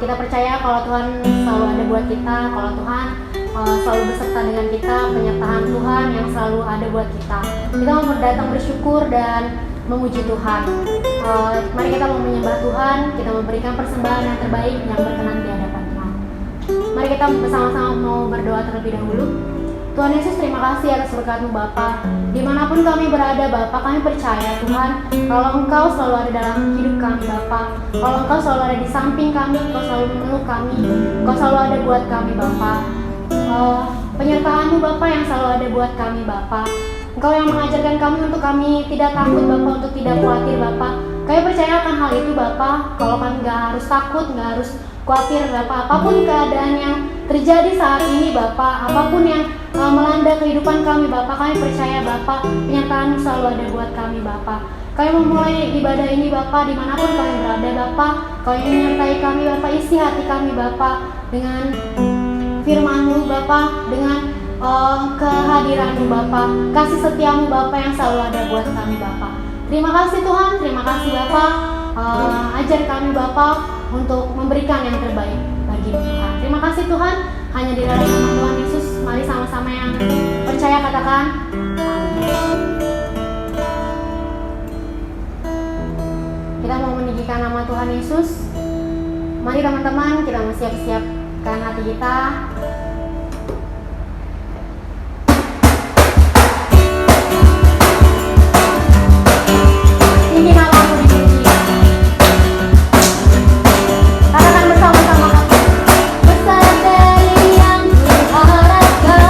Kita percaya kalau Tuhan selalu ada buat kita, kalau Tuhan selalu beserta dengan kita, penyertaan Tuhan yang selalu ada buat kita. Kita mau datang bersyukur dan memuji Tuhan. Mari kita mau menyembah Tuhan, kita memberikan persembahan yang terbaik yang berkenan di hadapan Tuhan. Mari kita bersama-sama mau berdoa terlebih dahulu. Tuhan Yesus, terima kasih atas berkat-Mu Bapa. Dimanapun kami berada Bapa, kami percaya Tuhan kalau Engkau selalu ada dalam hidup kami Bapa. Kalau Engkau selalu ada di samping kami, Engkau selalu memeluk kami, Engkau selalu ada buat kami Bapa. Penyertaan-Mu Bapa yang selalu ada buat kami Bapa. Engkau yang mengajarkan kami untuk kami tidak takut Bapa, untuk tidak khawatir Bapa. Kami percaya akan hal itu Bapa. Kalau kami gak harus takut, gak harus khawatir Bapa. Apapun keadaan yang terjadi saat ini Bapa, apapun yang melanda kehidupan kami Bapa, kami percaya Bapa, penyertaan-Mu selalu ada buat kami Bapa. Kami memulai ibadah ini Bapa, dimanapun kami berada Bapa, Kau yang menyertai kami Bapa, isi hati kami Bapa dengan firman-Mu Bapa, dengan kehadiran-Mu Bapa, kasih setia-Mu Bapa yang selalu ada buat kami Bapa. Terima kasih Tuhan, terima kasih Bapa. Ajar kami Bapa untuk memberikan yang terbaik bagi Tuhan. Terima kasih Tuhan, hanya di dalam nama Tuhan Yesus. Mari sama-sama yang percaya katakan amin. Kita mau meninggikan nama Tuhan Yesus. Mari teman-teman, kita mau siap-siapkan hati kita. Tinggi namamu dipuji. Katakan bersama-sama kami. Besar dari yang kuharapkan,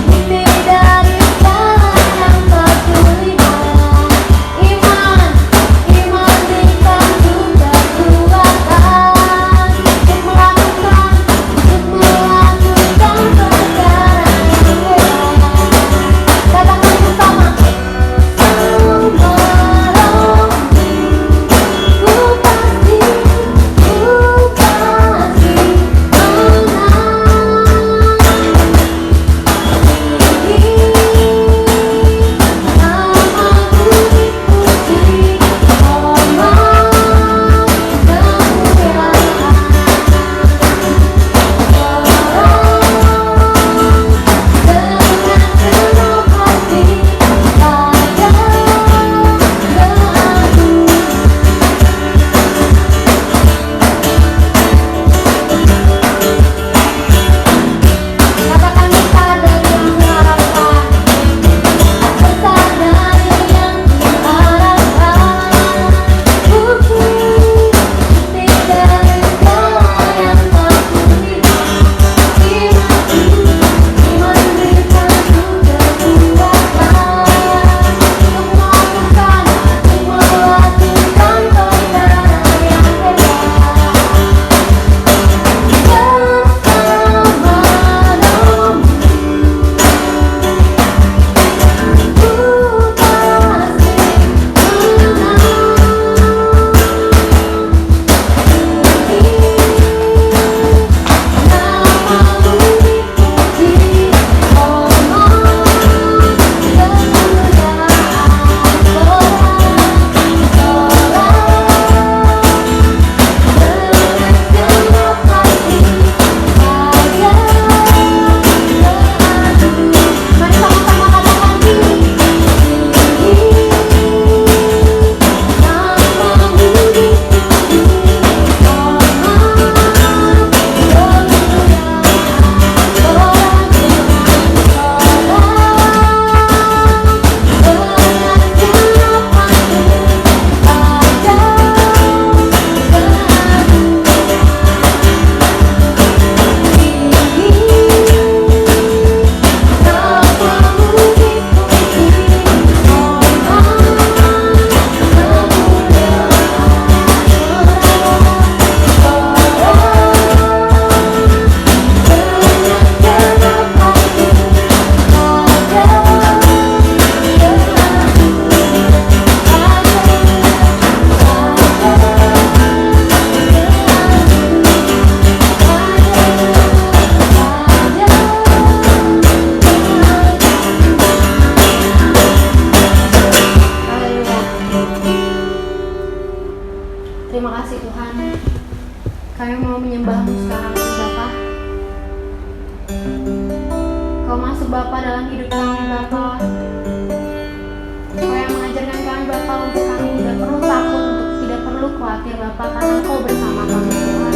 mimpi dari jalan yang kau tuliskan. Iman berikan juga kekuatan untuk melakukan Kami mau menyembahmu sekarang Bapa. Kau masuk Bapa dalam hidup kami Bapa. Kau yang mengajarkan kami Bapa untuk kami tidak perlu takut, untuk tidak perlu khawatir Bapa, karena Kau bersama kami Tuhan.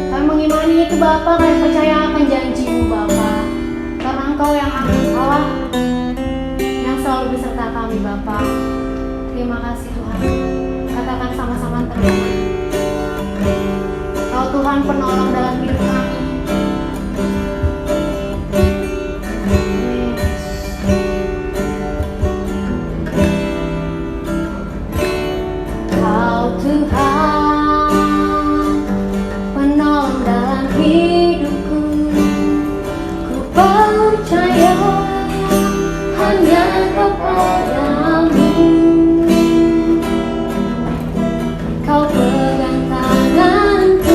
Kami mengimani itu Bapa, kami percaya akan janji-Mu Bapa, karena Engkau yang Allah yang selalu beserta kami Bapa. Terima kasih Tuhan. Katakan sama-sama terima. Kau Tuhan penolong dalam hidup kami. Kau Tuhan penolong dalam hidupku. Ku percaya hanya kepadamu. Kau pegang tanganku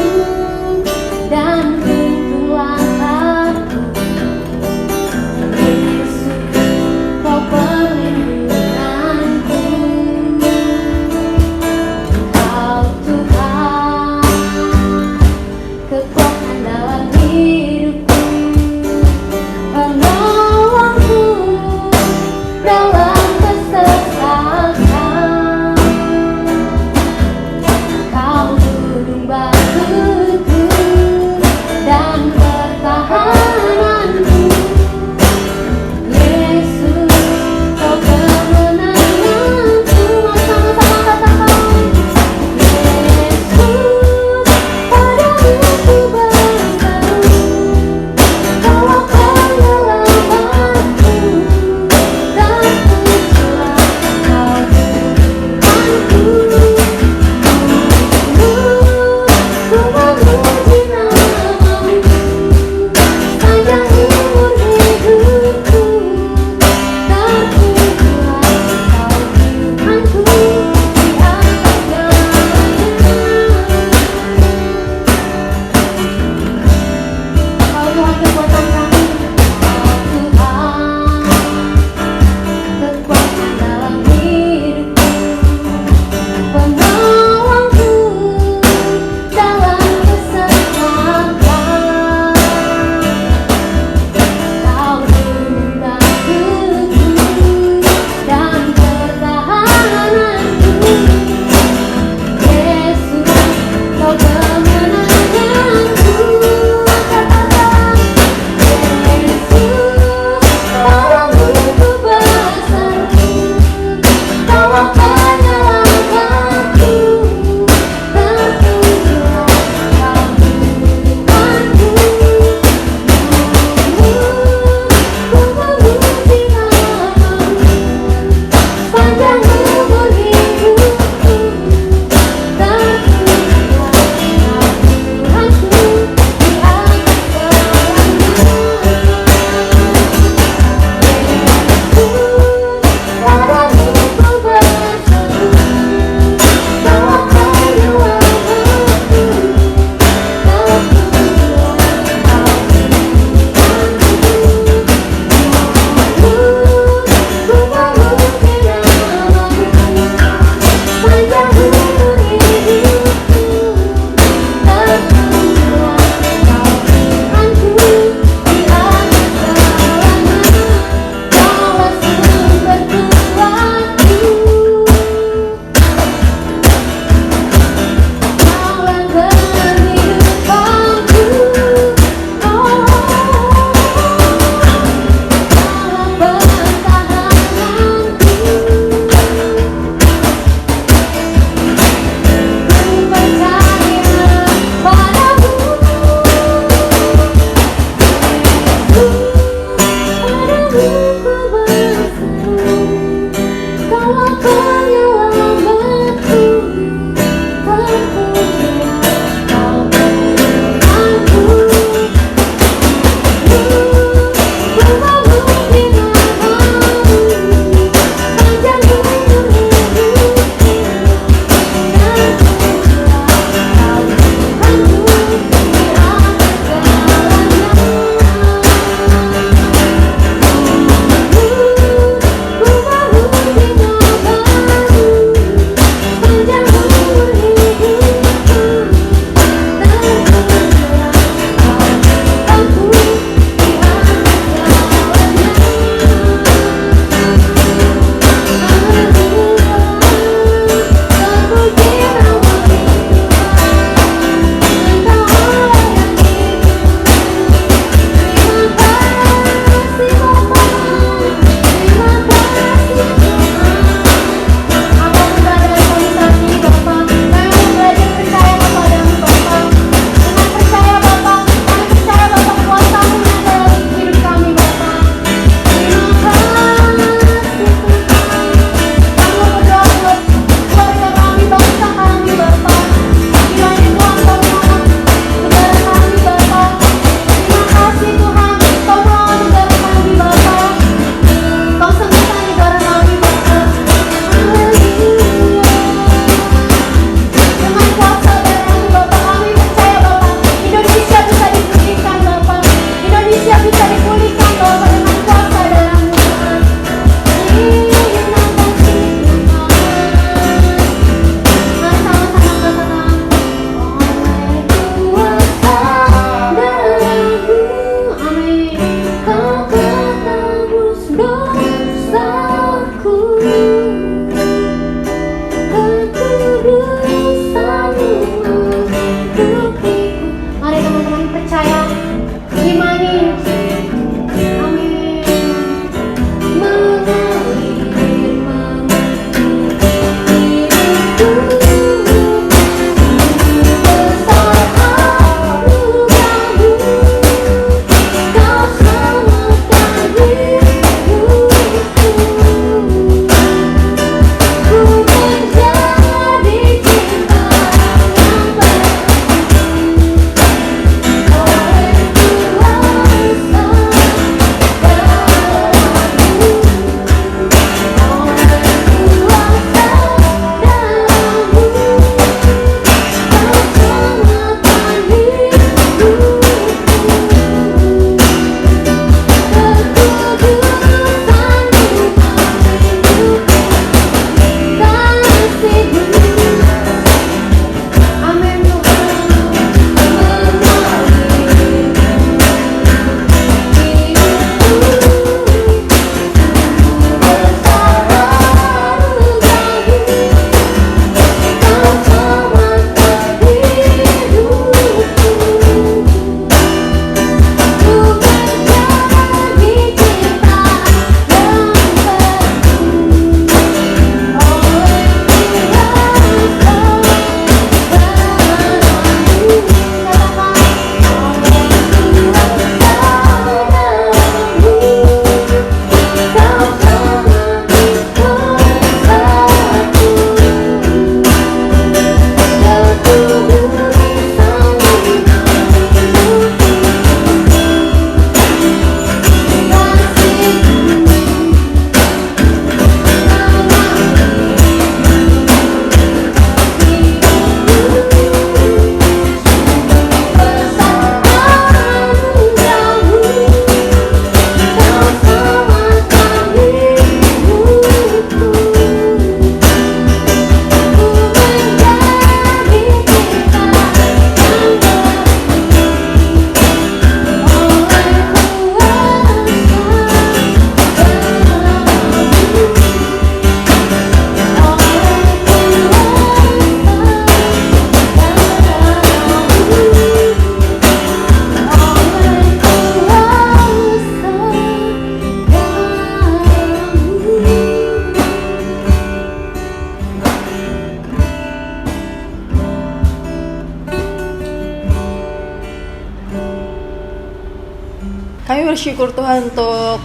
Kami bersyukur Tuhan untuk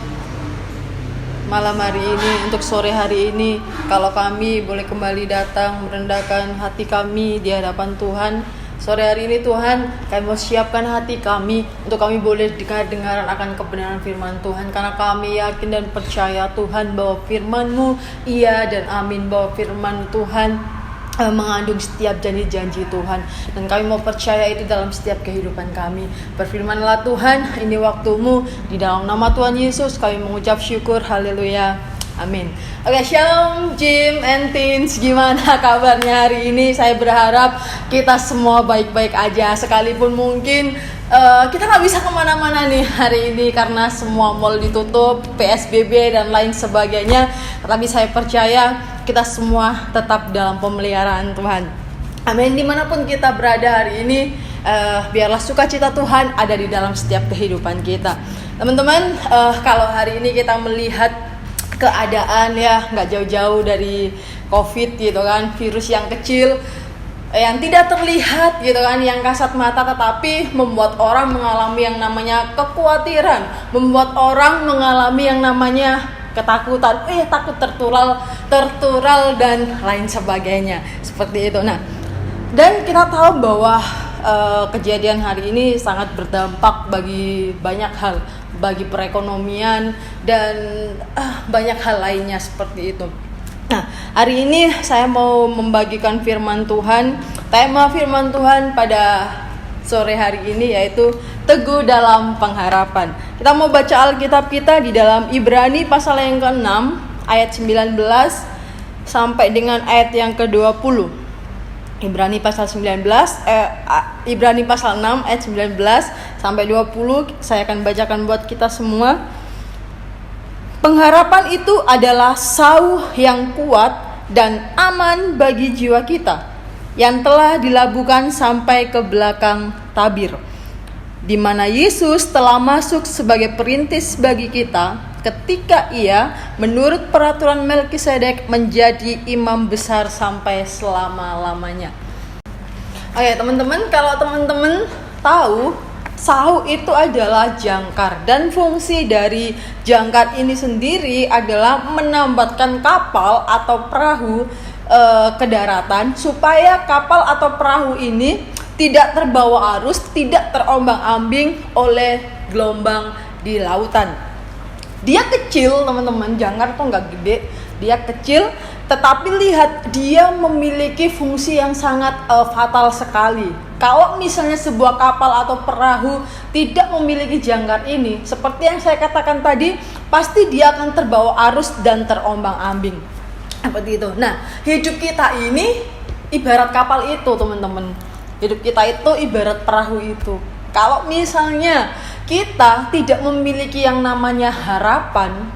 malam hari ini, untuk sore hari ini, kalau kami boleh kembali datang merendahkan hati kami di hadapan Tuhan. Sore hari ini Tuhan, kami mau siapkan hati kami untuk kami boleh dengar-dengaran akan kebenaran firman Tuhan. Karena kami yakin dan percaya Tuhan bahwa firman-Mu iya dan amin, bahwa firman Tuhan mengandung setiap janji-janji Tuhan. Dan kami mau percaya itu dalam setiap kehidupan kami. Berfirmanlah Tuhan, ini waktu-Mu. Di dalam nama Tuhan Yesus kami mengucap syukur, haleluya. Amin. Oke, shalom Jim and Teens. Gimana kabarnya hari ini? Saya berharap kita semua baik-baik aja. Sekalipun mungkin kita gak bisa kemana-mana nih hari ini karena semua mall ditutup, PSBB dan lain sebagainya. Tapi saya percaya kita semua tetap dalam pemeliharaan Tuhan. Amin. Dimanapun kita berada hari ini, biarlah sukacita Tuhan ada di dalam setiap kehidupan kita. Teman-teman, kalau hari ini kita melihat keadaan ya nggak jauh-jauh dari COVID gitu kan, virus yang kecil yang tidak terlihat gitu kan, yang kasat mata, tetapi membuat orang mengalami yang namanya kekhawatiran, membuat orang mengalami yang namanya ketakutan, takut tertular dan lain sebagainya seperti itu. Nah, dan kita tahu bahwa kejadian hari ini sangat berdampak bagi banyak hal, bagi perekonomian dan banyak hal lainnya seperti itu. Nah, hari ini saya mau membagikan firman Tuhan. Tema firman Tuhan pada sore hari ini yaitu teguh dalam pengharapan. Kita mau baca Alkitab kita di dalam Ibrani pasal yang ke-6 ayat 19 sampai dengan ayat yang ke-20. Ibrani pasal 6 ayat 19 sampai 20 saya akan bacakan buat kita semua. Pengharapan itu adalah sauh yang kuat dan aman bagi jiwa kita yang telah dilabuhkan sampai ke belakang tabir, di mana Yesus telah masuk sebagai perintis bagi kita ketika ia menurut peraturan Melkisedek menjadi imam besar sampai selama-lamanya. Oke teman-teman, kalau teman-teman tahu, sauh itu adalah jangkar, dan fungsi dari jangkar ini sendiri adalah menambatkan kapal atau perahu ke daratan supaya kapal atau perahu ini tidak terbawa arus, tidak terombang-ambing oleh gelombang di lautan. Dia kecil teman-teman, jangkar tuh nggak gede, dia kecil, tetapi lihat dia memiliki fungsi yang sangat fatal sekali. Kalau misalnya sebuah kapal atau perahu tidak memiliki jangkar ini, seperti yang saya katakan tadi, pasti dia akan terbawa arus dan terombang-ambing. Seperti itu. Nah, hidup kita ini ibarat kapal itu teman-teman. Hidup kita itu ibarat perahu itu. Kalau misalnya kita tidak memiliki yang namanya harapan,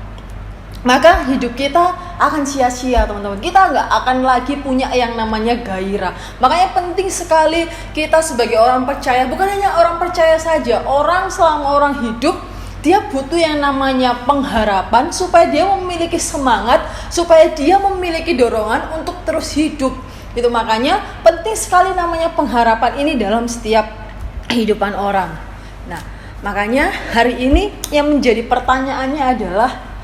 maka hidup kita akan sia-sia teman-teman. Kita nggak akan lagi punya yang namanya gairah. Makanya penting sekali kita sebagai orang percaya, bukan hanya orang percaya saja, orang selama orang hidup, dia butuh yang namanya pengharapan supaya dia memiliki semangat, supaya dia memiliki dorongan untuk terus hidup. Itu makanya penting sekali namanya pengharapan ini dalam setiap kehidupan orang. Nah, makanya hari ini yang menjadi pertanyaannya adalah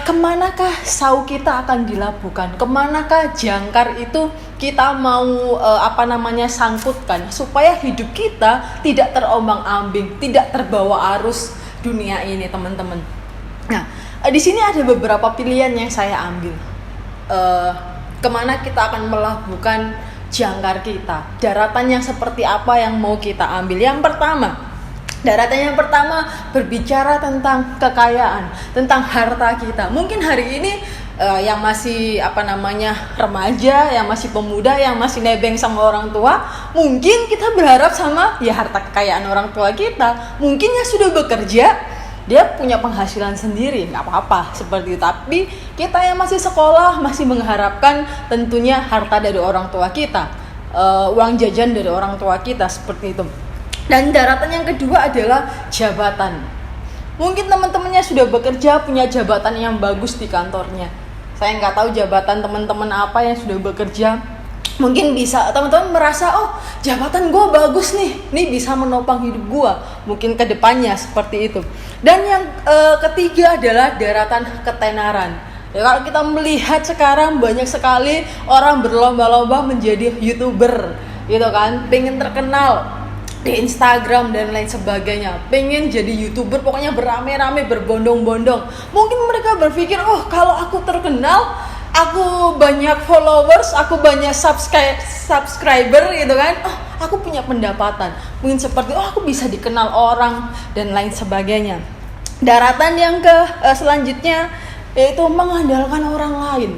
kemanakah sauh kita akan dilabuhkan? Kemanakah jangkar itu kita mau sangkutkan supaya hidup kita tidak terombang-ambing, tidak terbawa arus dunia ini, teman-teman. Nah, di sini ada beberapa pilihan yang saya ambil. Kemana kita akan melabuhkan jangkar kita? Daratan yang seperti apa yang mau kita ambil? Yang pertama, daratan yang pertama berbicara tentang kekayaan, tentang harta kita. Mungkin hari ini yang masih remaja, yang masih pemuda, yang masih nebeng sama orang tua, mungkin kita berharap sama ya harta kekayaan orang tua kita. Mungkin yang sudah bekerja, dia punya penghasilan sendiri, nggak apa-apa seperti itu. Tapi kita yang masih sekolah masih mengharapkan tentunya harta dari orang tua kita, uang jajan dari orang tua kita seperti itu. Dan daratan yang kedua adalah jabatan. Mungkin teman-temannya sudah bekerja, punya jabatan yang bagus di kantornya. Saya nggak tahu jabatan teman-teman apa yang sudah bekerja Mungkin bisa teman-teman merasa, oh jabatan gue bagus nih, ini bisa menopang hidup gue, mungkin ke depannya seperti itu. Dan yang ketiga adalah daratan ketenaran. Ya, kalau kita melihat sekarang banyak sekali orang berlomba-lomba menjadi YouTuber, gitu kan, pengen terkenal di Instagram dan lain sebagainya, pengen jadi YouTuber, pokoknya berame-rame, berbondong-bondong. Mungkin mereka berpikir, oh kalau aku terkenal, aku banyak followers, aku banyak subscriber gitu kan, oh aku punya pendapatan, mungkin seperti oh aku bisa dikenal orang dan lain sebagainya. Daratan yang selanjutnya yaitu mengandalkan orang lain.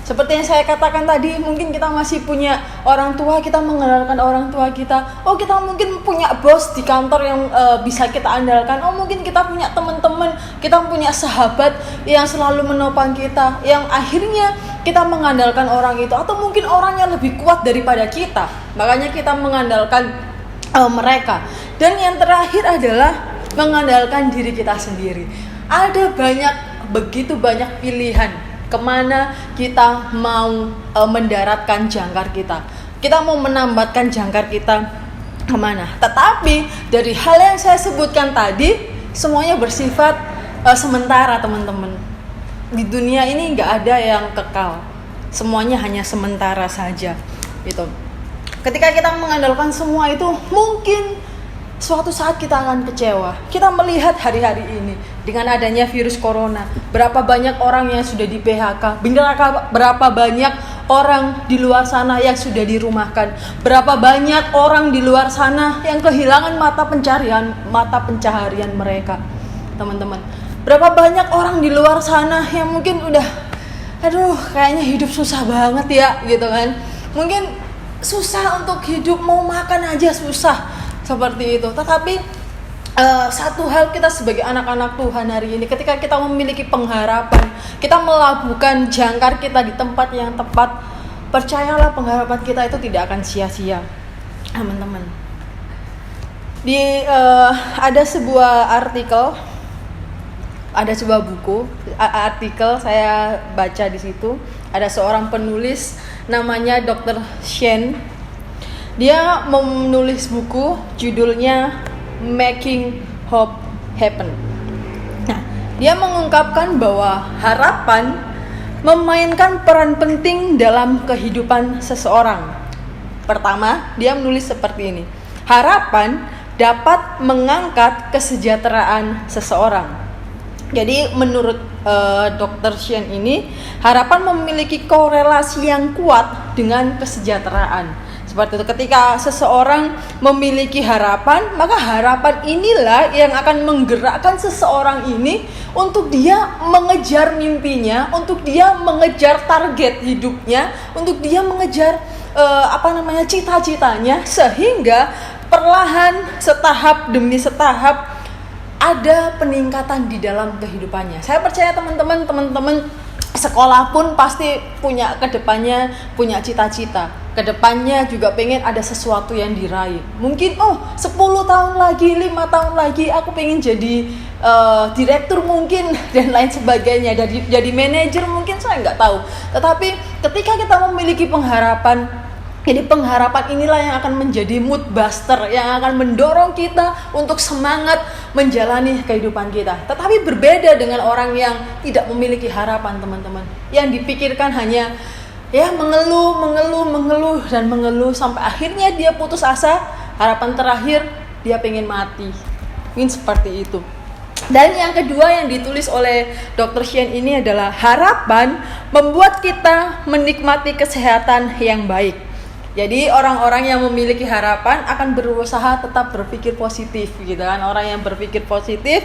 Seperti yang saya katakan tadi, mungkin kita masih punya orang tua, kita mengandalkan orang tua kita. Oh kita mungkin punya bos di kantor yang bisa kita andalkan. Oh mungkin kita punya teman-teman, kita punya sahabat yang selalu menopang kita, yang akhirnya kita mengandalkan orang itu. Atau mungkin orang yang lebih kuat daripada kita, makanya kita mengandalkan mereka. Dan yang terakhir adalah mengandalkan diri kita sendiri. Ada begitu banyak pilihan kemana kita mau mendaratkan jangkar kita. Kita mau menambatkan jangkar kita kemana. Tetapi dari hal yang saya sebutkan tadi, semuanya bersifat sementara teman-teman. Di dunia ini gak ada yang kekal, semuanya hanya sementara saja gitu. Ketika kita mengandalkan semua itu, mungkin suatu saat kita akan kecewa. Kita melihat hari-hari ini dengan adanya virus corona, berapa banyak orang yang sudah di PHK, berapa banyak orang di luar sana yang sudah dirumahkan, berapa banyak orang di luar sana yang kehilangan mata pencaharian mereka, teman-teman. Berapa banyak orang di luar sana yang mungkin udah, kayaknya hidup susah banget ya, gitu kan. Mungkin susah untuk hidup, mau makan aja susah, seperti itu. Tetapi satu hal, kita sebagai anak-anak Tuhan hari ini, ketika kita memiliki pengharapan, kita melabuhkan jangkar kita di tempat yang tepat, percayalah pengharapan kita itu tidak akan sia-sia, teman-teman. Ada sebuah artikel, ada sebuah buku, artikel saya baca di situ, ada seorang penulis namanya Dr. Shen. Dia menulis buku judulnya Making Hope Happen. Nah, dia mengungkapkan bahwa harapan memainkan peran penting dalam kehidupan seseorang. Pertama, dia menulis seperti ini. Harapan dapat mengangkat kesejahteraan seseorang. Jadi menurut Dr. Shen ini, harapan memiliki korelasi yang kuat dengan kesejahteraan. Seperti itu, ketika seseorang memiliki harapan, maka harapan inilah yang akan menggerakkan seseorang ini untuk dia mengejar mimpinya, untuk dia mengejar target hidupnya, untuk dia mengejar cita-citanya, sehingga perlahan setahap demi setahap ada peningkatan di dalam kehidupannya. Saya percaya teman-teman sekolah pun pasti punya kedepannya, punya cita-cita. Kedepannya juga pengen ada sesuatu yang diraih. Mungkin 10 tahun lagi, 5 tahun lagi aku pengen jadi direktur mungkin dan lain sebagainya, jadi manajer mungkin, saya nggak tahu. Tetapi ketika kita memiliki pengharapan, jadi pengharapan inilah yang akan menjadi mood buster, yang akan mendorong kita untuk semangat menjalani kehidupan kita. Tetapi berbeda dengan orang yang tidak memiliki harapan, teman-teman. Yang dipikirkan hanya mengeluh dan mengeluh sampai akhirnya dia putus asa. Harapan terakhir dia pengen mati. Mungkin seperti itu. Dan yang kedua yang ditulis oleh Dr. Shen ini adalah harapan membuat kita menikmati kesehatan yang baik. Jadi orang-orang yang memiliki harapan akan berusaha tetap berpikir positif, gitu kan. Orang yang berpikir positif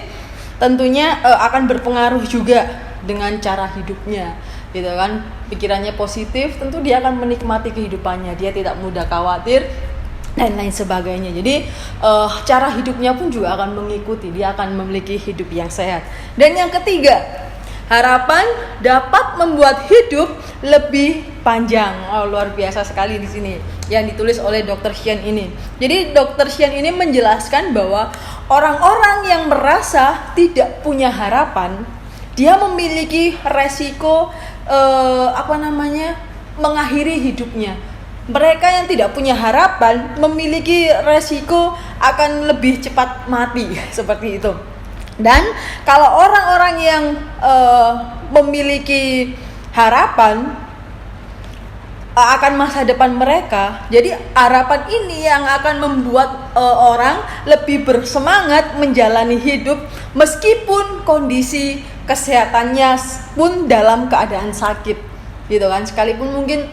tentunya akan berpengaruh juga dengan cara hidupnya, gitu kan. Pikirannya positif, tentu dia akan menikmati kehidupannya, dia tidak mudah khawatir dan lain sebagainya. Jadi cara hidupnya pun juga akan mengikuti, dia akan memiliki hidup yang sehat. Dan yang ketiga, harapan dapat membuat hidup lebih panjang. Luar biasa sekali di sini yang ditulis oleh Dr. Shen ini. Jadi Dr. Shen ini menjelaskan bahwa orang-orang yang merasa tidak punya harapan, dia memiliki resiko mengakhiri hidupnya. Mereka yang tidak punya harapan memiliki resiko akan lebih cepat mati seperti itu. Dan kalau orang-orang yang memiliki harapan akan masa depan mereka, jadi harapan ini yang akan membuat orang lebih bersemangat menjalani hidup meskipun kondisi kesehatannya pun dalam keadaan sakit, gitu kan. Sekalipun mungkin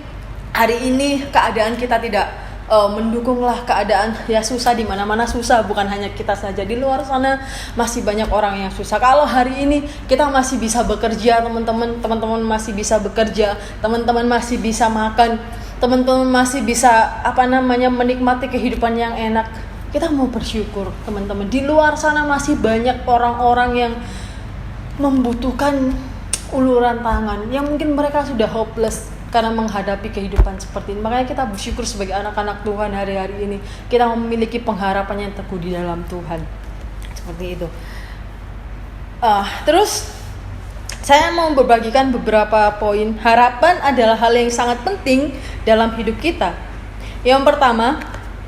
hari ini keadaan kita tidak mendukunglah, keadaan ya susah, di mana-mana susah, bukan hanya kita saja, di luar sana masih banyak orang yang susah. Kalau hari ini kita masih bisa bekerja, teman-teman masih bisa bekerja, teman-teman masih bisa makan, teman-teman masih bisa menikmati kehidupan yang enak, kita mau bersyukur. Teman-teman, di luar sana masih banyak orang-orang yang membutuhkan uluran tangan, yang mungkin mereka sudah hopeless karena menghadapi kehidupan seperti ini. Makanya kita bersyukur sebagai anak-anak Tuhan hari-hari ini kita memiliki pengharapan yang teguh di dalam Tuhan, seperti itu. Terus saya mau berbagikan beberapa poin. Harapan adalah hal yang sangat penting dalam hidup kita. Yang pertama,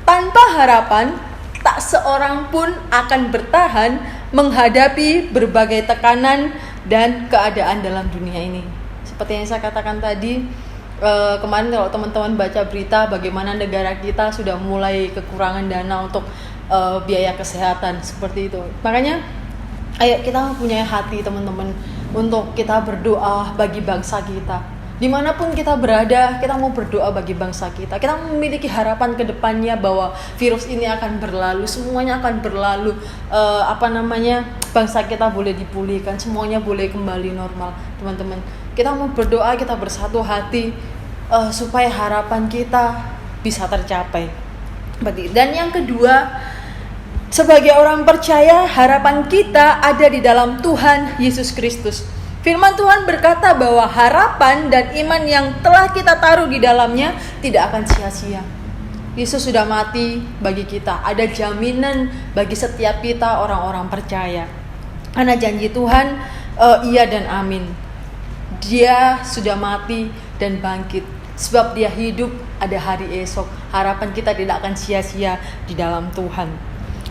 tanpa harapan tak seorang pun akan bertahan menghadapi berbagai tekanan dan keadaan dalam dunia ini. Seperti yang saya katakan tadi, kemarin kalau teman-teman baca berita bagaimana negara kita sudah mulai kekurangan dana untuk biaya kesehatan, seperti itu. Makanya ayo kita mempunyai hati, teman-teman, untuk kita berdoa bagi bangsa kita. Dimanapun kita berada, kita mau berdoa bagi bangsa kita. Kita memiliki harapan ke depannya bahwa virus ini akan berlalu, semuanya akan berlalu. Bangsa kita boleh dipulihkan, semuanya boleh kembali normal, teman-teman. Kita mau berdoa, kita bersatu hati supaya harapan kita bisa tercapai. Dan yang kedua, sebagai orang percaya, harapan kita ada di dalam Tuhan Yesus Kristus. Firman Tuhan berkata bahwa harapan dan iman yang telah kita taruh di dalamnya tidak akan sia-sia. Yesus sudah mati bagi kita. Ada jaminan bagi setiap kita orang-orang percaya. Karena janji Tuhan iya dan amin. Dia sudah mati dan bangkit. Sebab dia hidup, ada hari esok. Harapan kita tidak akan sia-sia di dalam Tuhan.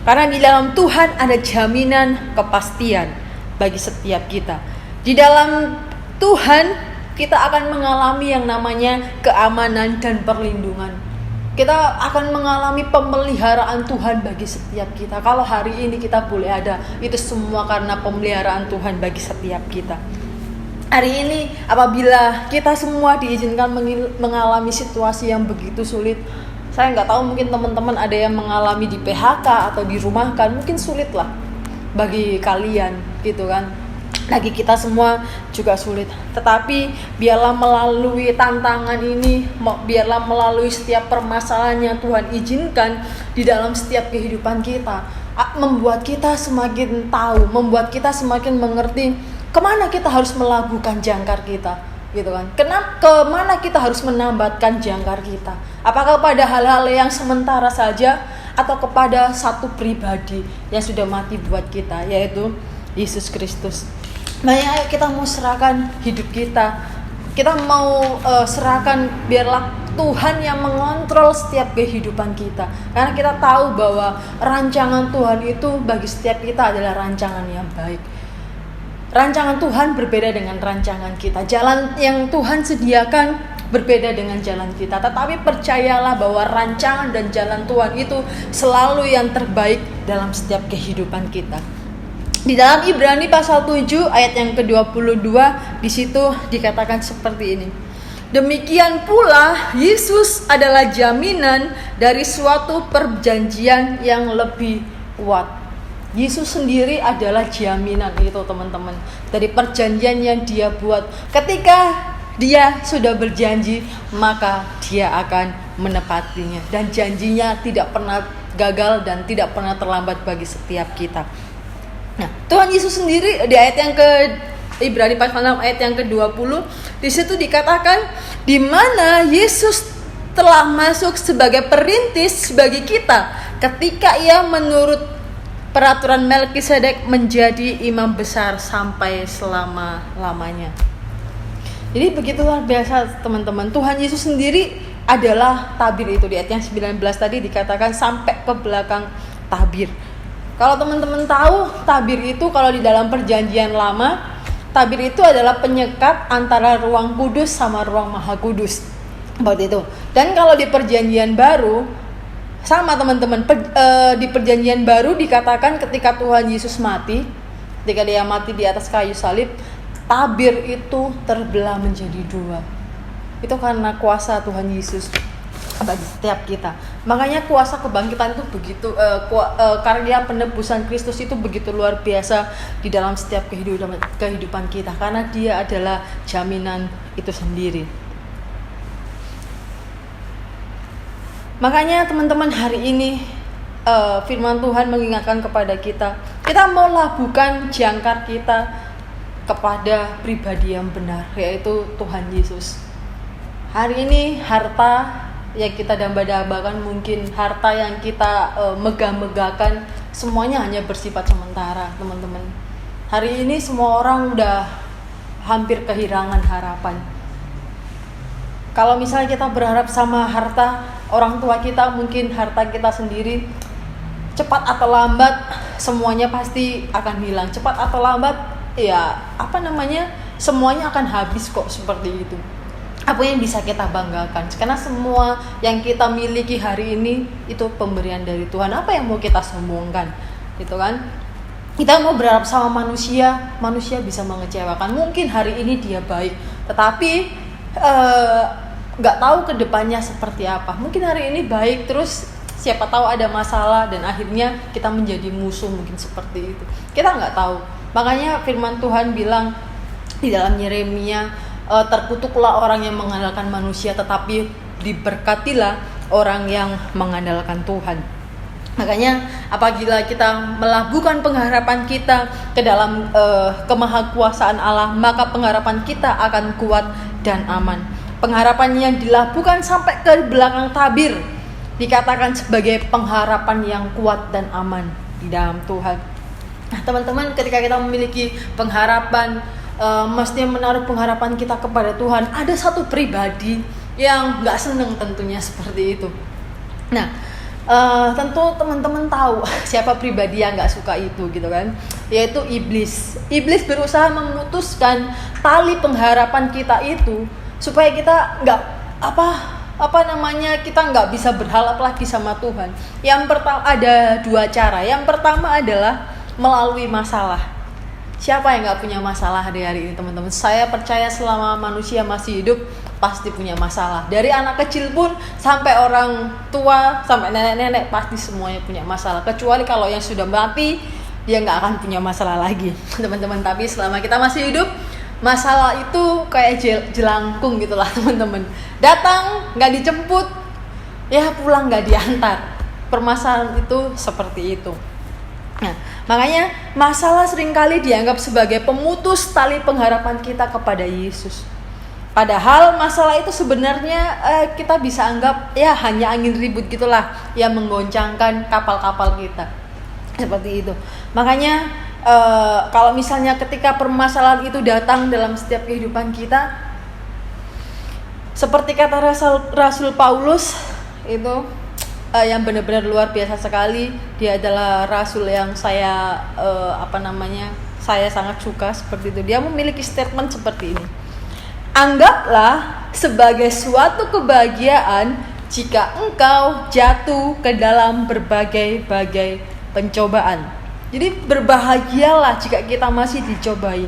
Karena di dalam Tuhan ada jaminan kepastian bagi setiap kita. Di dalam Tuhan kita akan mengalami yang namanya keamanan dan perlindungan. Kita akan mengalami pemeliharaan Tuhan bagi setiap kita. Kalau hari ini kita boleh ada, itu semua karena pemeliharaan Tuhan bagi setiap kita. Hari ini apabila kita semua diizinkan mengalami situasi yang begitu sulit, saya nggak tahu, mungkin teman-teman ada yang mengalami di PHK atau dirumahkan, mungkin sulit lah bagi kalian, gitu kan. Bagi kita semua juga sulit. Tetapi biarlah melalui tantangan ini, biarlah melalui setiap permasalahan yang Tuhan izinkan di dalam setiap kehidupan kita, membuat kita semakin tahu, membuat kita semakin mengerti kemana kita harus melabuhkan jangkar kita, gitu kan. Kemana kita harus menambatkan jangkar kita. Apakah pada hal-hal yang sementara saja atau kepada satu pribadi yang sudah mati buat kita, yaitu Yesus Kristus. Makanya ayo kita mau serahkan hidup kita. Kita mau serahkan, biarlah Tuhan yang mengontrol setiap kehidupan kita. Karena kita tahu bahwa rancangan Tuhan itu bagi setiap kita adalah rancangan yang baik. Rancangan Tuhan berbeda dengan rancangan kita. Jalan yang Tuhan sediakan berbeda dengan jalan kita. Tetapi percayalah bahwa rancangan dan jalan Tuhan itu selalu yang terbaik dalam setiap kehidupan kita. Di dalam Ibrani pasal 7 ayat yang ke-22, di situ dikatakan seperti ini. Demikian pula Yesus adalah jaminan dari suatu perjanjian yang lebih kuat. Yesus sendiri adalah jaminan itu, teman-teman, dari perjanjian yang dia buat. Ketika dia sudah berjanji, maka dia akan menepatinya. Dan janjinya tidak pernah gagal dan tidak pernah terlambat bagi setiap kita. Nah, Tuhan Yesus sendiri di ayat yang Ibrani pasal 6 ayat yang ke-20, di situ dikatakan di mana Yesus telah masuk sebagai perintis bagi kita ketika ia menurut peraturan Melkisedek menjadi imam besar sampai selama-lamanya. Jadi begitu luar biasa, teman-teman. Tuhan Yesus sendiri adalah tabir itu. Di ayat yang 19 tadi dikatakan sampai ke belakang tabir. Kalau teman-teman tahu, tabir itu kalau di dalam perjanjian lama, tabir itu adalah penyekat antara ruang kudus sama ruang maha kudus. Seperti itu. Dan kalau di perjanjian baru, sama teman-teman, di perjanjian baru dikatakan ketika Tuhan Yesus mati, ketika dia mati di atas kayu salib, tabir itu terbelah menjadi dua. Itu karena kuasa Tuhan Yesus bagi setiap kita. Makanya kuasa kebangkitan itu begitu, karya penebusan Kristus itu begitu luar biasa di dalam setiap kehidupan kita, karena dia adalah jaminan itu sendiri. Makanya teman-teman, hari ini firman Tuhan mengingatkan kepada kita mau labuhkan jangkar kita kepada pribadi yang benar, yaitu Tuhan Yesus. Hari ini harta yang kita damba-dambakan, mungkin harta yang kita megah-megahkan, semuanya hanya bersifat sementara, teman-teman. Hari ini semua orang udah hampir kehilangan harapan. Kalau misalnya kita berharap sama harta orang tua kita, mungkin harta kita sendiri, cepat atau lambat semuanya pasti akan hilang. Cepat atau lambat, ya semuanya akan habis kok, seperti itu. Apa yang bisa kita banggakan? Karena semua yang kita miliki hari ini itu pemberian dari Tuhan. Apa yang mau kita sombongkan? Gitu kan? Kita mau berharap sama manusia bisa mengecewakan. Mungkin hari ini dia baik, tetapi nggak tahu kedepannya seperti apa. Mungkin hari ini baik, terus siapa tahu ada masalah dan akhirnya kita menjadi musuh, mungkin seperti itu. Kita nggak tahu. Makanya firman Tuhan bilang di dalam Yeremia, terkutuklah orang yang mengandalkan manusia, tetapi diberkatilah orang yang mengandalkan Tuhan. Makanya apabila kita melabuhkan pengharapan kita ke dalam kemahakuasaan Allah, maka pengharapan kita akan kuat dan aman. Pengharapan yang dilabuhkan sampai ke belakang tabir dikatakan sebagai pengharapan yang kuat dan aman di dalam Tuhan. Nah, teman-teman, ketika kita memiliki pengharapan, mestinya menaruh pengharapan kita kepada Tuhan. Ada satu pribadi yang gak seneng tentunya seperti itu. Nah, tentu teman-teman tahu siapa pribadi yang gak suka itu, gitu kan? Yaitu iblis. Iblis berusaha memutuskan tali pengharapan kita itu supaya kita kita nggak bisa berharap lagi sama Tuhan. Yang pertama, ada dua cara. Yang pertama adalah melalui masalah. Siapa yang gak punya masalah hari-hari ini, teman-teman? Saya percaya selama manusia masih hidup pasti punya masalah. Dari anak kecil pun sampai orang tua, sampai nenek-nenek, pasti semuanya punya masalah. Kecuali kalau yang sudah mati, dia gak akan punya masalah lagi, teman-teman. Tapi selama kita masih hidup, masalah itu kayak jelangkung gitulah, teman-teman. Datang gak dijemput, ya pulang gak diantar. Permasalahan itu seperti itu. Nah, makanya masalah seringkali dianggap sebagai pemutus tali pengharapan kita kepada Yesus. Padahal masalah itu sebenarnya kita bisa anggap ya hanya angin ribut gitulah yang menggoncangkan kapal-kapal kita. Seperti itu. Makanya kalau misalnya ketika permasalahan itu datang dalam setiap kehidupan kita, seperti kata Rasul Paulus itu, yang benar-benar luar biasa sekali. Dia adalah rasul yang saya sangat suka seperti itu. Dia memiliki statement seperti ini: anggaplah sebagai suatu kebahagiaan jika engkau jatuh ke dalam berbagai-bagai pencobaan. Jadi berbahagialah jika kita masih dicobai.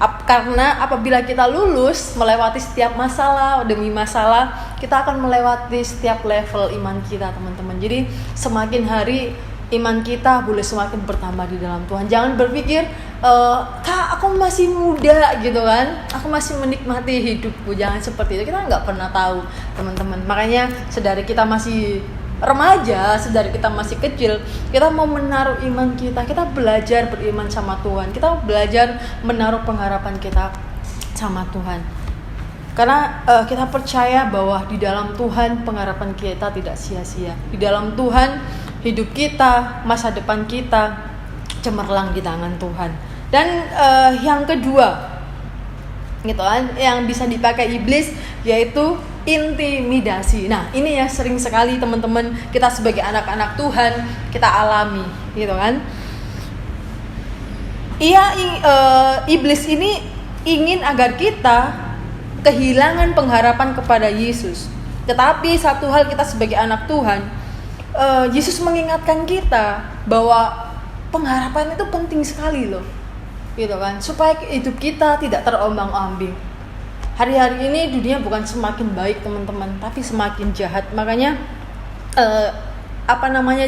Karena apabila kita lulus melewati setiap masalah demi masalah, kita akan melewati setiap level iman kita, teman-teman. Jadi semakin hari iman kita boleh semakin bertambah di dalam Tuhan. Jangan berpikir, Kak, aku masih muda gitu kan, aku masih menikmati hidupku. Jangan seperti itu. Kita nggak pernah tahu, teman-teman. Makanya sedari kita masih remaja, sedari kita masih kecil, kita mau menaruh iman kita belajar beriman sama Tuhan, kita belajar menaruh pengharapan kita sama Tuhan, karena kita percaya bahwa di dalam Tuhan pengharapan kita tidak sia-sia. Di dalam Tuhan hidup kita, masa depan kita cemerlang di tangan Tuhan. Dan yang kedua gitu kan, yang bisa dipakai iblis, yaitu intimidasi. Nah, ini ya sering sekali teman-teman kita sebagai anak-anak Tuhan kita alami, gitu kan? Iblis ini ingin agar kita kehilangan pengharapan kepada Yesus. Tetapi satu hal, kita sebagai anak Tuhan, Yesus mengingatkan kita bahwa pengharapan itu penting sekali loh, gitu kan? Supaya hidup kita tidak terombang-ambing. Hari-hari ini dunia bukan semakin baik teman-teman, tapi semakin jahat. Makanya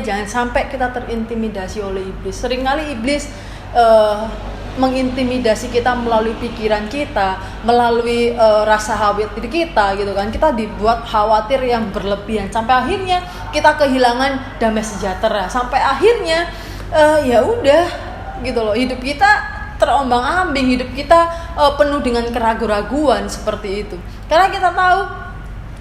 jangan sampai kita terintimidasi oleh iblis. Seringkali iblis mengintimidasi kita melalui pikiran kita, melalui rasa khawatir kita, gitu kan? Kita dibuat khawatir yang berlebihan sampai akhirnya kita kehilangan damai sejahtera. Sampai akhirnya ya udah gitu loh, hidup kita terombang-ambing, hidup kita penuh dengan keraguan-raguan seperti itu. Karena kita tahu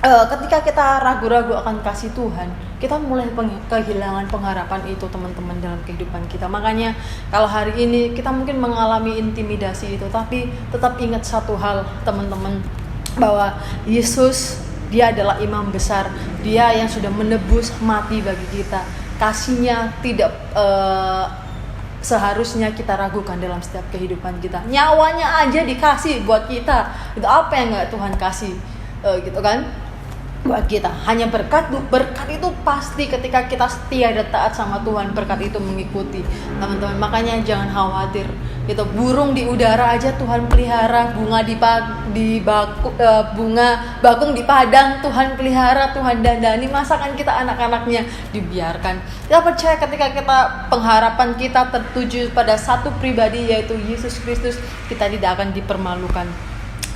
ketika kita ragu-ragu akan kasih Tuhan, kita mulai kehilangan pengharapan itu teman-teman dalam kehidupan kita. Makanya kalau hari ini kita mungkin mengalami intimidasi itu, tapi tetap ingat satu hal teman-teman, bahwa Yesus, dia adalah imam besar, dia yang sudah menebus mati bagi kita. Kasihnya tidak seharusnya kita ragukan dalam setiap kehidupan kita. Nyawanya aja dikasih buat kita, itu apa yang gak Tuhan kasih, gitu kan, buat kita. Hanya berkat itu pasti ketika kita setia dan taat sama Tuhan, berkat itu mengikuti teman-teman. Makanya jangan khawatir gitu. Burung di udara aja Tuhan pelihara, bunga bakung di padang Tuhan pelihara, Tuhan dandani. Masakan kita anak-anaknya dibiarkan? Kita percaya ketika kita pengharapan kita tertuju pada satu pribadi, yaitu Yesus Kristus, kita tidak akan dipermalukan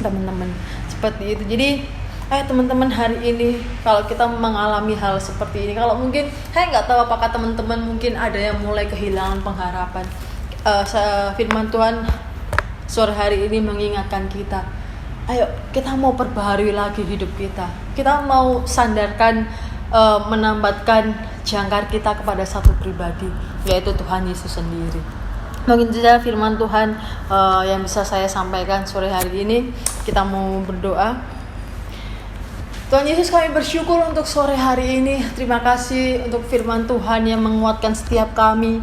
teman-teman. Seperti itu. Jadi teman-teman, hari ini kalau kita mengalami hal seperti ini, kalau mungkin saya nggak tahu apakah teman-teman mungkin ada yang mulai kehilangan pengharapan, firman Tuhan sore hari ini mengingatkan kita, ayo kita mau perbaharui lagi hidup kita. Kita mau sandarkan, menambatkan jangkar kita kepada satu pribadi, yaitu Tuhan Yesus sendiri. Mungkin saja firman Tuhan yang bisa saya sampaikan sore hari ini. Kita mau berdoa. Tuhan Yesus, kami bersyukur untuk sore hari ini. Terima kasih untuk firman Tuhan yang menguatkan setiap kami.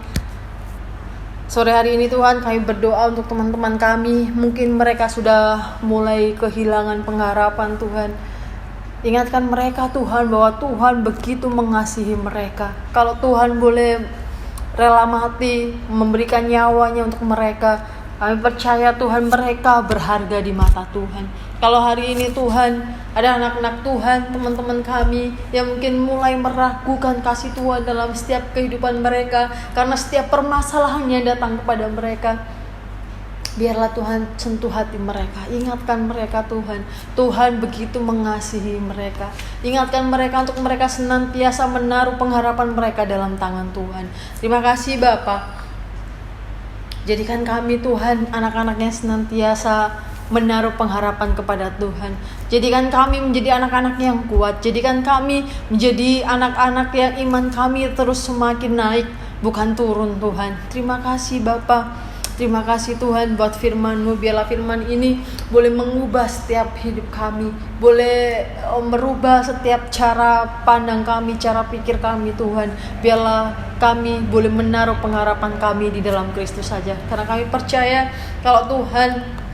Sore hari ini Tuhan, kami berdoa untuk teman-teman kami. Mungkin mereka sudah mulai kehilangan pengharapan Tuhan. Ingatkan mereka Tuhan bahwa Tuhan begitu mengasihi mereka. Kalau Tuhan boleh rela mati, memberikan nyawanya untuk mereka, kami percaya Tuhan mereka berharga di mata Tuhan. Kalau hari ini Tuhan, ada anak-anak Tuhan, teman-teman kami yang mungkin mulai meragukan kasih Tuhan dalam setiap kehidupan mereka, karena setiap permasalahan yang datang kepada mereka, biarlah Tuhan sentuh hati mereka. Ingatkan mereka Tuhan, Tuhan begitu mengasihi mereka. Ingatkan mereka untuk mereka senantiasa menaruh pengharapan mereka dalam tangan Tuhan. Terima kasih Bapa. Jadikan kami Tuhan, anak-anaknya senantiasa menaruh pengharapan kepada Tuhan. Jadikan kami menjadi anak-anak yang kuat. Jadikan kami menjadi anak-anak yang iman kami terus semakin naik, bukan turun Tuhan. Terima kasih Bapa. Terima kasih Tuhan buat firman-Mu. Biarlah firman ini boleh mengubah setiap hidup kami, boleh merubah setiap cara pandang kami, cara pikir kami Tuhan. Biarlah kami boleh menaruh pengharapan kami di dalam Kristus saja. Karena kami percaya kalau Tuhan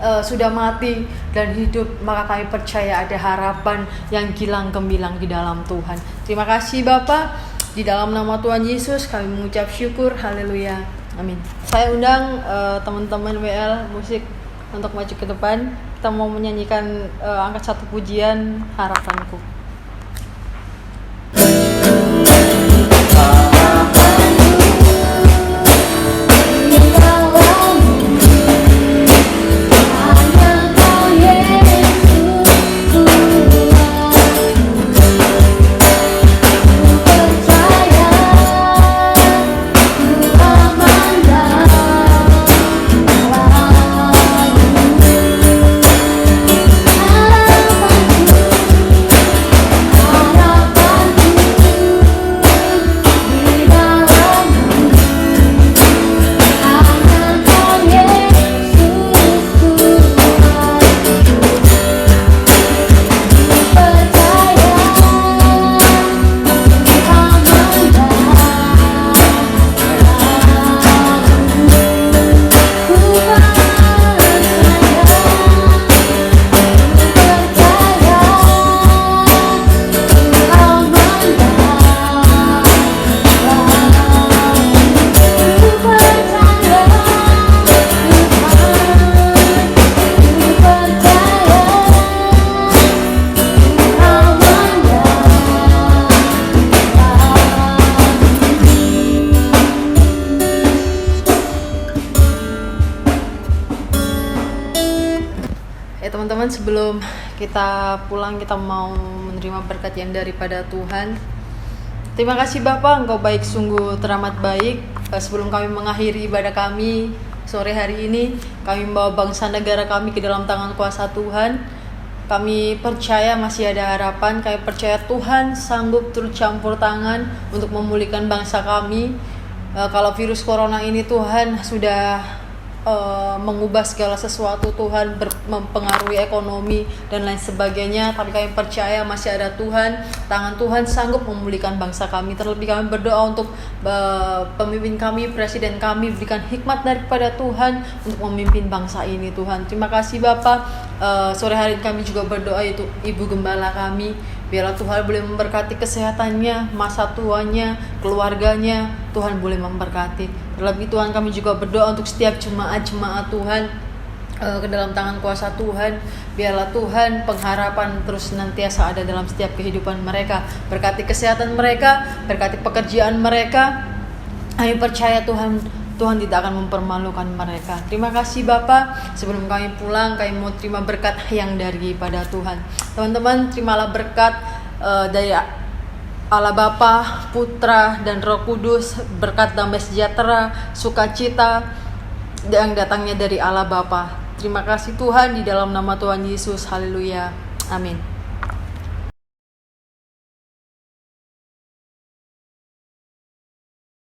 sudah mati dan hidup, maka kami percaya ada harapan yang gilang gemilang di dalam Tuhan. Terima kasih Bapa. Di dalam nama Tuhan Yesus kami mengucap syukur. Haleluya. Amin. Saya undang teman-teman WL Musik untuk maju ke depan. Kita mau menyanyikan angkat satu pujian, Harapanku. Teman-teman, sebelum kita pulang, kita mau menerima berkat yang daripada Tuhan. Terima kasih Bapak, Engkau baik, sungguh teramat baik. Sebelum kami mengakhiri ibadah kami sore hari ini, kami membawa bangsa negara kami ke dalam tangan kuasa Tuhan. Kami percaya masih ada harapan. Kami percaya Tuhan sanggup turut campur tangan untuk memulihkan bangsa kami. Kalau virus corona ini Tuhan sudah mengubah segala sesuatu, Tuhan mempengaruhi ekonomi dan lain sebagainya, tapi kami percaya masih ada Tuhan, tangan Tuhan sanggup memulihkan bangsa kami. Terlebih kami berdoa untuk pemimpin kami, presiden kami, berikan hikmat daripada Tuhan untuk memimpin bangsa ini Tuhan. Terima kasih Bapak. Sore hari ini kami juga berdoa itu Ibu Gembala kami, biarlah Tuhan boleh memberkati kesehatannya, masa tuanya, keluarganya, Tuhan boleh memberkati. Terlebih Tuhan, kami juga berdoa untuk setiap jemaat-jemaat Tuhan ke dalam tangan kuasa Tuhan. Biarlah Tuhan pengharapan terus senantiasa ada dalam setiap kehidupan mereka. Berkati kesehatan mereka, berkati pekerjaan mereka. Kami percaya Tuhan tidak akan mempermalukan mereka. Terima kasih Bapak. Sebelum kami pulang, kami mau terima berkat yang daripada Tuhan. Teman-teman, terimalah berkat dari Allah Bapa, Putra, dan Roh Kudus, berkat damai sejahtera, sukacita yang datangnya dari Allah Bapa. Terima kasih Tuhan, di dalam nama Tuhan Yesus. Haleluya. Amin.